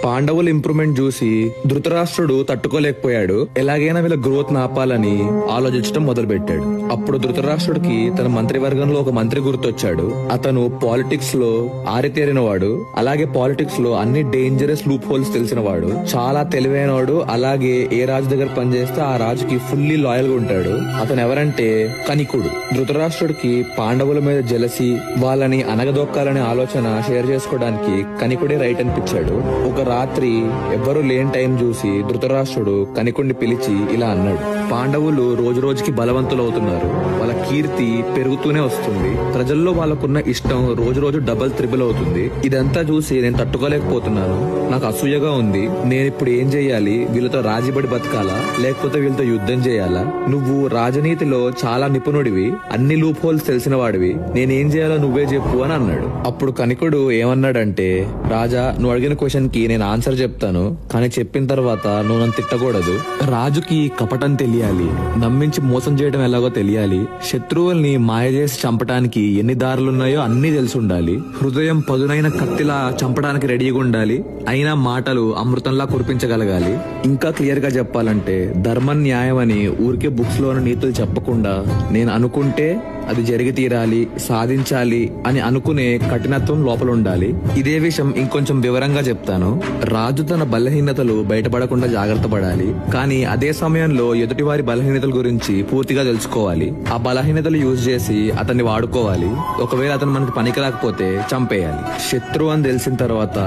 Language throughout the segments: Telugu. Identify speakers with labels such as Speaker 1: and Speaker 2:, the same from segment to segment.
Speaker 1: పాండవుల ఇంప్రూవ్మెంట్ చూసి ధృతరాష్ట్రుడు తట్టుకోలేకపోయాడు. ఎలాగైనా వీళ్ళ గ్రోత్ నాపాలని ఆలోచించడం మొదలు పెట్టాడు. అప్పుడు ధృతరాష్ట్రుడికి తన మంత్రివర్గంలో ఒక మంత్రి గుర్తొచ్చాడు. అతను పాలిటిక్స్ లో ఆరితేరిన వాడు, అలాగే పాలిటిక్స్ లో అన్ని డేంజరస్ లూప్ హోల్స్ తెలిసిన వాడు, చాలా తెలివైనవాడు. అలాగే ఏ రాజు దగ్గర పనిచేస్తే ఆ రాజుకి ఫుల్లీ లాయల్ గా ఉంటాడు. అతను ఎవరంటే కనికుడు. ధృతరాష్ట్రుడికి పాండవుల మీద జలసి, వాళ్ళని అనగదొక్కాలనే ఆలోచన షేర్ చేసుకోవడానికి కనికుడే రైట్ అనిపించాడు. ఒక రాత్రి ఎవ్వరూ లేని టైం చూసి ధృతరాష్ట్రుడు కనికుడిని పిలిచి ఇలా అన్నాడు: పాండవులు రోజు రోజుకి బలవంతులవుతున్నారు, వాళ్ళ కీర్తి పెరుగుతూనే వస్తుంది, ప్రజల్లో వాళ్ళకున్న ఇష్టం రోజు రోజు డబల్ త్రిబుల్ అవుతుంది. ఇదంతా చూసి నేను తట్టుకోలేకపోతున్నాను, నాకు అసూయగా ఉంది. నేను ఇప్పుడు ఏం చెయ్యాలి? వీళ్ళతో రాజీబడి బతకాలా, లేకపోతే వీళ్ళతో యుద్ధం చేయాలా? నువ్వు రాజనీతిలో చాలా నిపుణుడివి, అన్ని లూప్ హోల్స్ తెలిసిన వాడివి, నేనేం చేయాలో నువ్వే చెప్పు అని అన్నాడు. అప్పుడు కనికుడు ఏమన్నాడంటే, రాజా, నువ్వు అడిగిన క్వశ్చన్ కి నేను ఆన్సర్ చెప్తాను, కానీ చెప్పిన తర్వాత నువ్వు నన్ను తిట్టకూడదు. రాజుకి కపటం తెలియాలి, నమ్మించి మోసం చేయడం ఎలాగో తెలియాలి, శత్రువుల్ని మాయ చేసి చంపడానికి ఎన్ని దారులున్నాయో అన్ని తెలిసి ఉండాలి, హృదయం పదునైన కత్తిలా చంపడానికి రెడీగా ఉండాలి, అయినా మాటలు అమృతంలా కురిపించగలగాలి. ఇంకా క్లియర్ గా చెప్పాలంటే ధర్మం న్యాయం అని ఊరికే బుక్స్ లోని నీతులు చెప్పకుండా నేను అనుకుంటే అది జరిగి తీరాలి, సాధించాలి అని అనుకునే కఠినత్వం లోపల ఉండాలి. ఇదే విషయం ఇంకొంచెం వివరంగా చెప్తాను. రాజు తన బలహీనతలు బయటపడకుండా జాగ్రత్త పడాలి, కానీ అదే సమయంలో ఎదుటివారి బలహీనతల గురించి పూర్తిగా తెలుసుకోవాలి. ఆ బలహీనతలు యూజ్ చేసి అతన్ని వాడుకోవాలి. ఒకవేళ అతను మనకు పనికి రాకపోతే చంపేయాలి. శత్రువు అని తెలిసిన తర్వాత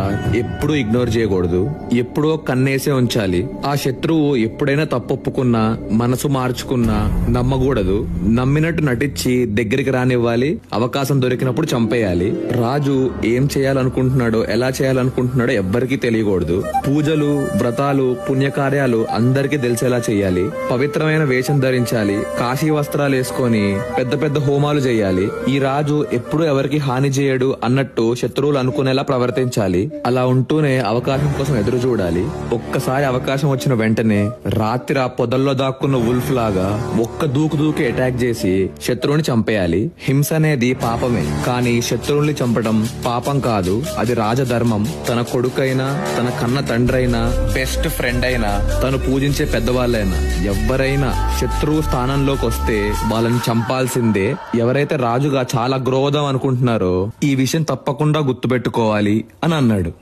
Speaker 1: ఎప్పుడూ ఇగ్నోర్ చేయకూడదు, ఎప్పుడో కన్నేసే ఉంచాలి. ఆ శత్రువు ఎప్పుడైనా తప్పొప్పుకున్నా, మనసు మార్చుకున్నా నమ్మకూడదు. నమ్మినట్టు నటించి దగ్గరికి రానివ్వాలి, అవకాశం దొరికినప్పుడు చంపేయాలి. రాజు ఏం చేయాలనుకుంటున్నాడో, ఎలా చేయాలనుకుంటున్నాడో ఎవ్వరికీ తెలియకూడదు. పూజలు, వ్రతాలు, పుణ్యకార్యాలు అందరికీ తెలిసేలా చేయాలి. పవిత్రమైన వేషం ధరించాలి, కాశీ వస్త్రాలు వేసుకొని పెద్ద పెద్ద హోమాలు చేయాలి. ఈ రాజు ఎప్పుడు ఎవరికి హాని చేయడు అన్నట్టు శత్రువులు అనుకునేలా ప్రవర్తించాలి. అలా ఉంటూనే అవకాశం కోసం ఎదురు చూడాలి. ఒక్కసారి అవకాశం వచ్చిన వెంటనే రాత్రి ఆ పొదల్లో దాక్కున్న వుల్ఫ్ లాగా ఒక్క దూకి అటాక్ చేసి శత్రువుని చంపేయాలి. హింస అనేది పాపమే, కానీ శత్రువుల్ని చంపడం పాపం కాదు, అది రాజధర్మం. తన కొడుకైనా, తన కన్న తండ్రైనా, బెస్ట్ ఫ్రెండ్ అయినా, తను పూజించే పెద్దవాళ్ళైనా ఎవరైనా శత్రువు స్థానంలోకి వస్తే వాళ్ళని చంపాల్సిందే. ఎవరైతే రాజుగా చాలా గ్రోధం అనుకుంటున్నారో ఈ విషయం తప్పకుండా గుర్తుపెట్టుకోవాలి అని అన్నాడు.